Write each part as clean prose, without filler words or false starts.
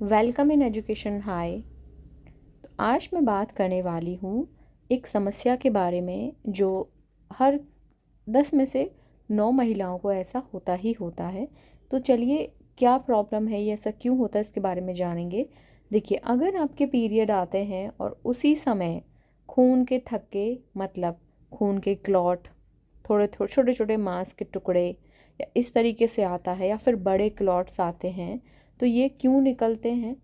Welcome in education high. तो आज मैं बात करने वाली हूँ एक समस्या के बारे में जो हर 10 में से 9 महिलाओं को ऐसा होता ही होता है। तो चलिए, क्या प्रॉब्लम है, ये ऐसा क्यों होता है, इसके बारे में जानेंगे। देखिए, अगर आपके पीरियड आते हैं और उसी समय खून के थक्के, मतलब खून के क्लॉट, थोड़े थोड़े छोटे छोटे मांस के टुकड़े या इस तरीके से आता है, या फिर बड़े क्लॉट्स आते हैं, तो ये क्यों निकलते हैं,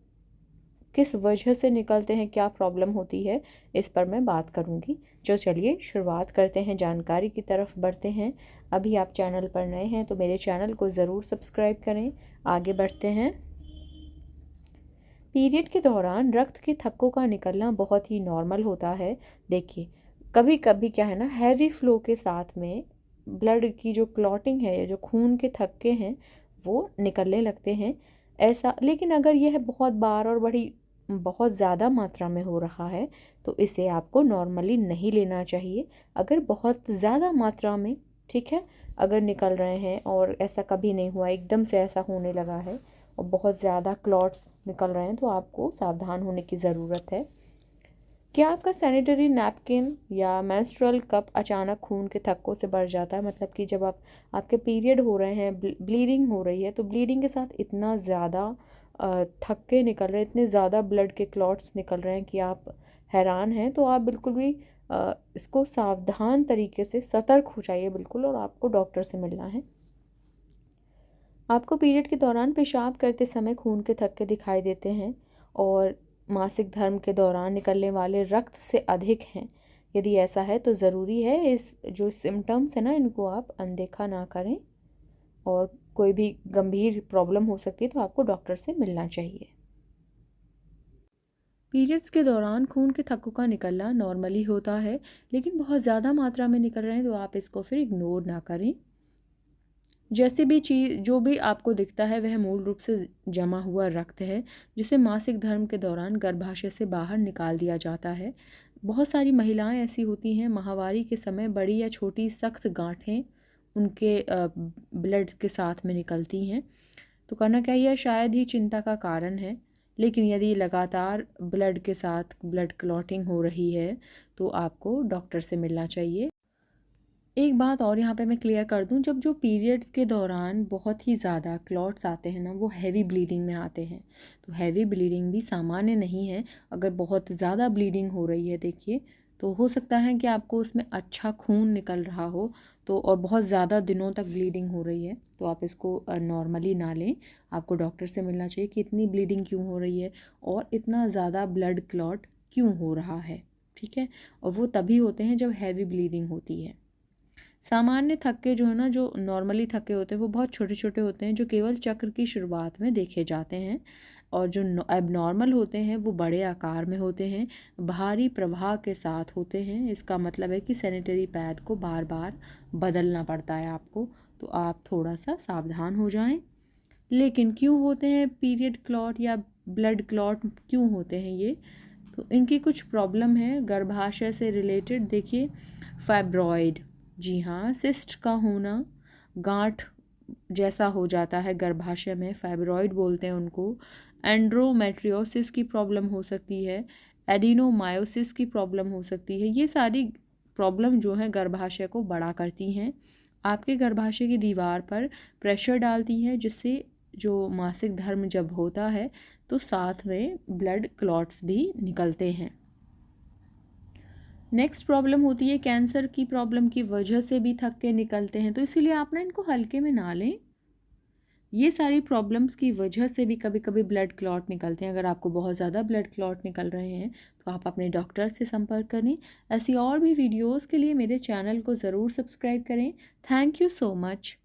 किस वजह से निकलते हैं, क्या प्रॉब्लम होती है, इस पर मैं बात करूंगी। जो चलिए शुरुआत करते हैं, जानकारी की तरफ बढ़ते हैं। अभी आप चैनल पर नए हैं तो मेरे चैनल को ज़रूर सब्सक्राइब करें। आगे बढ़ते हैं। पीरियड के दौरान रक्त के थक्कों का निकलना बहुत ही नॉर्मल होता है। देखिए, कभी कभी क्या है ना, हैवी फ्लो के साथ में ब्लड की जो क्लॉटिंग है, जो खून के थक्के हैं, वो निकलने लगते हैं। ऐसा, लेकिन अगर यह बहुत बार और बड़ी बहुत ज़्यादा मात्रा में हो रहा है तो इसे आपको नॉर्मली नहीं लेना चाहिए। अगर बहुत ज़्यादा मात्रा में, ठीक है, अगर निकल रहे हैं और ऐसा कभी नहीं हुआ, एकदम से ऐसा होने लगा है और बहुत ज़्यादा क्लॉट्स निकल रहे हैं, तो आपको सावधान होने की ज़रूरत है। क्या आपका सैनिटरी नैपकिन या मेंस्ट्रुअल कप अचानक खून के थक्कों से भर जाता है, मतलब कि जब आपके पीरियड हो रहे हैं, ब्लीडिंग हो रही है, तो ब्लीडिंग के साथ इतना ज़्यादा थक्के निकल रहे हैं, इतने ज़्यादा ब्लड के क्लॉट्स निकल रहे हैं कि आप हैरान हैं, तो आप बिल्कुल भी इसको सावधान तरीके से सतर्क हो जाइए बिल्कुल, और आपको डॉक्टर से मिलना है। आपको पीरियड के दौरान पेशाब करते समय खून के थक्के दिखाई देते हैं और मासिक धर्म के दौरान निकलने वाले रक्त से अधिक हैं। यदि ऐसा है तो ज़रूरी है इस जो सिम्टम्स है ना, इनको आप अनदेखा ना करें, और कोई भी गंभीर प्रॉब्लम हो सकती है तो आपको डॉक्टर से मिलना चाहिए। पीरियड्स के दौरान खून के थक्कों का निकलना नॉर्मली होता है, लेकिन बहुत ज़्यादा मात्रा में निकल रहे हैं तो आप इसको फिर इग्नोर ना करें। जैसे भी चीज़, जो भी आपको दिखता है, वह मूल रूप से जमा हुआ रक्त है, जिसे मासिक धर्म के दौरान गर्भाशय से बाहर निकाल दिया जाता है। बहुत सारी महिलाएं ऐसी होती हैं, माहवारी के समय बड़ी या छोटी सख्त गांठें उनके ब्लड के साथ में निकलती हैं। तो करना क्या, यह शायद ही चिंता का कारण है, लेकिन यदि लगातार ब्लड के साथ ब्लड क्लॉटिंग हो रही है तो आपको डॉक्टर से मिलना चाहिए। एक बात और यहाँ पे मैं क्लियर कर दूँ, जब जो पीरियड्स के दौरान बहुत ही ज़्यादा क्लॉट्स आते हैं ना, वो हैवी ब्लीडिंग में आते हैं। तो हैवी ब्लीडिंग भी सामान्य नहीं है। अगर बहुत ज़्यादा ब्लीडिंग हो रही है, देखिए, तो हो सकता है कि आपको उसमें अच्छा खून निकल रहा हो, तो और बहुत ज़्यादा दिनों तक ब्लीडिंग हो रही है, तो आप इसको नॉर्मली ना लें। आपको डॉक्टर से मिलना चाहिए कि इतनी ब्लीडिंग क्यों हो रही है और इतना ज़्यादा ब्लड क्लॉट क्यों हो रहा है, ठीक है। और वो तभी होते हैं जब हैवी ब्लीडिंग होती है। सामान्य थक्के जो है ना, जो नॉर्मली थक्के होते हैं, वो बहुत छोटे छोटे होते हैं, जो केवल चक्र की शुरुआत में देखे जाते हैं। और जो एबनॉर्मल होते हैं वो बड़े आकार में होते हैं, भारी प्रवाह के साथ होते हैं। इसका मतलब है कि सैनिटरी पैड को बार बार बदलना पड़ता है आपको, तो आप थोड़ा सा सावधान हो जाएं। लेकिन क्यों होते हैं पीरियड क्लॉट या ब्लड क्लॉट, क्यों होते हैं ये? तो इनकी कुछ प्रॉब्लम है गर्भाशय से रिलेटेड। देखिए, फाइब्रॉइड, जी हाँ, सिस्ट का होना, गांठ जैसा हो जाता है गर्भाशय में, फाइब्रॉइड बोलते हैं उनको। एंड्रोमेट्रियोसिस की प्रॉब्लम हो सकती है, एडिनोमायोसिस की प्रॉब्लम हो सकती है। ये सारी प्रॉब्लम जो है गर्भाशय को बड़ा करती हैं, आपके गर्भाशय की दीवार पर प्रेशर डालती हैं, जिससे जो मासिक धर्म जब होता है तो साथ में ब्लड क्लॉट्स भी निकलते हैं। नेक्स्ट प्रॉब्लम होती है कैंसर की प्रॉब्लम की वजह से भी थक्के निकलते हैं, तो इसीलिए आप ना इनको हल्के में ना लें। ये सारी प्रॉब्लम्स की वजह से भी कभी कभी ब्लड क्लॉट निकलते हैं। अगर आपको बहुत ज़्यादा ब्लड क्लॉट निकल रहे हैं तो आप अपने डॉक्टर से संपर्क करें। ऐसी और भी वीडियोज़ के लिए मेरे चैनल को ज़रूर सब्सक्राइब करें। Thank you so much.